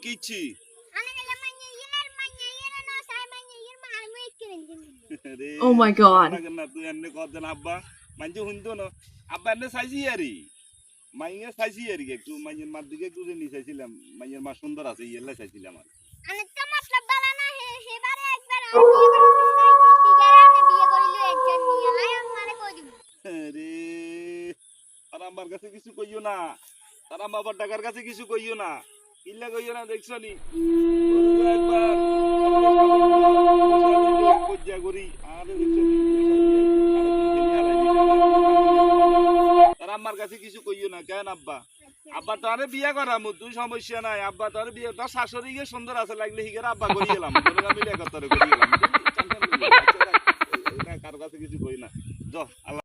কিচ্ছি Oh my God. না তুই এনে কর দেন আব্বা মানছে শুনতো না আব্বা এনে চাইছি আরই মাইয়ে চাইছি আর কি একটু মাইয়ের মার দিকে একটু নি চাইছিলাম মাইয়ের মা সুন্দর আছে ইয়েলা চাইছিলাম আর আমি তো মতলব বালা না হেবারে একবার আর বিয়ে করতে চাই বিয়ে করিলো একজন নিয়ে আয় আমারে কই দিব আরে আর আমার কাছে কিছু কইও না তার বাবার টাকার কাছে কিছু কইও না ইল্লা কইও না দেখছো নি একবার কজ্জা করি আরে দেখছো নি তার আমার কাছে কিছু কইও না কেন আব্বা আব্বা তোরে বিয়ে করামু তুই সমস্যা নাই আব্বা তোরে বিয়ে তোর শাশুড়ি গে সুন্দর আছে লাগলে হিগের আব্বা করি গেলাম তোরা মিলে একতরে করি গেলাম কার কাছে কিছু কই না জ